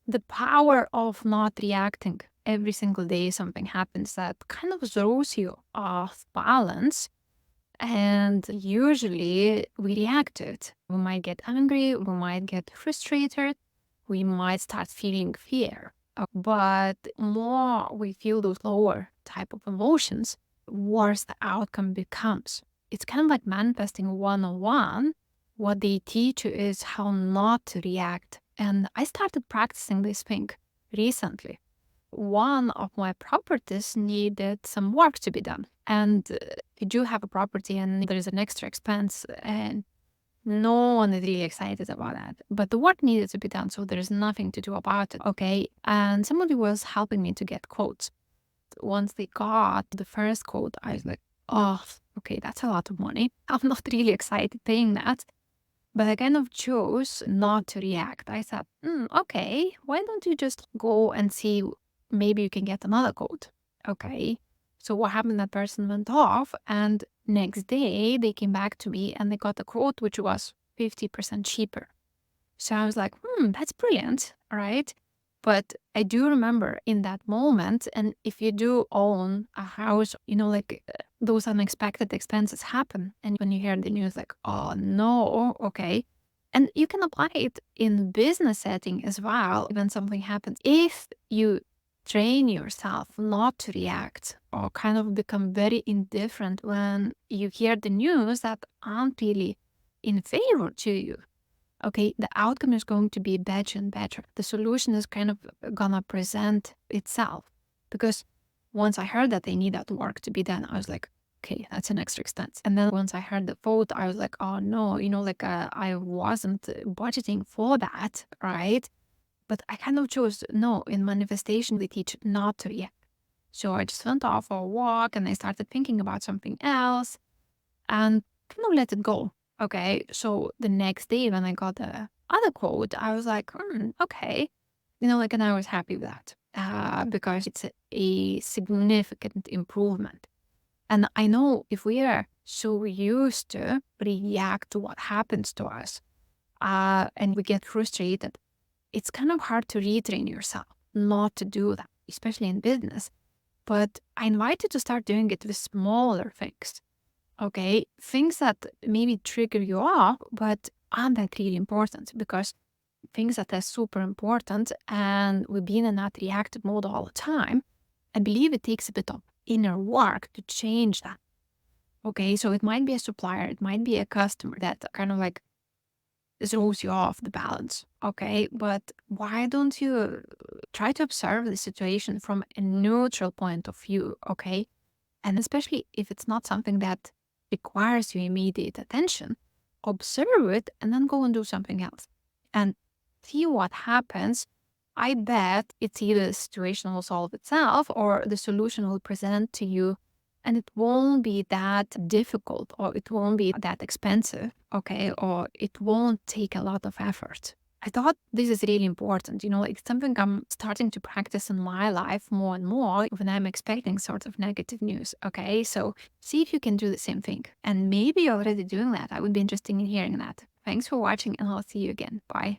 The power of not reacting every single day something happens that kind of throws you off balance. And usually we react to it. We might get angry, we might get frustrated, we might start feeling fear. But more we feel those lower type of emotions, worse the outcome becomes. It's kind of like manifesting 101. What they teach you is how not to react. And I started practicing this thing recently. One of my properties needed some work to be done. And you do have a property and there is an extra expense, and no one is really excited about that. But the work needed to be done, so there's nothing to do about it. Okay. And somebody was helping me to get quotes. Once they got the first quote, I was like, oh, okay, that's a lot of money. I'm not really excited paying that. But I kind of chose not to react. I thought, okay, why don't you just go and see, maybe you can get another quote? Okay. So what happened? That person went off, and next day they came back to me and they got a quote which was 50% cheaper. So I was like, that's brilliant. All right. But I do remember in that moment, and if you do own a house, those unexpected expenses happen. And when you hear the news, like, oh no, okay. And you can apply it in business setting as well when something happens. If you train yourself not to react or kind of become very indifferent when you hear the news that aren't really in favor to you, okay, the outcome is going to be better and better. The solution is kind of gonna present itself. Because once I heard that they need that work to be done, I was like, okay, that's an extra expense. And then once I heard the vote, I was like, oh no, I wasn't budgeting for that, right? But I kind of chose, no, in manifestation, they teach not to react. So I just went off for a walk and I started thinking about something else and kind of let it go. Okay. So the next day when I got the other quote, I was like, okay. And I was happy with that because it's a significant improvement. And I know if we are so used to react to what happens to us and we get frustrated, it's kind of hard to retrain yourself not to do that, especially in business. But I invite you to start doing it with smaller things. Okay, things that maybe trigger you off, but aren't that really important, because things that are super important and we've been in that reactive mode all the time, I believe it takes a bit of inner work to change that. Okay, so it might be a supplier, it might be a customer that kind of like throws you off the balance. Okay, but why don't you try to observe the situation from a neutral point of view? Okay, and especially if it's not something that requires your immediate attention, observe it and then go and do something else and see what happens. I bet it's either the situation will solve itself or the solution will present to you, and it won't be that difficult or it won't be that expensive, okay, or it won't take a lot of effort. I thought this is really important. It's something I'm starting to practice in my life more and more when I'm expecting sort of negative news. Okay. So see if you can do the same thing. And maybe you're already doing that. I would be interested in hearing that. Thanks for watching, and I'll see you again. Bye.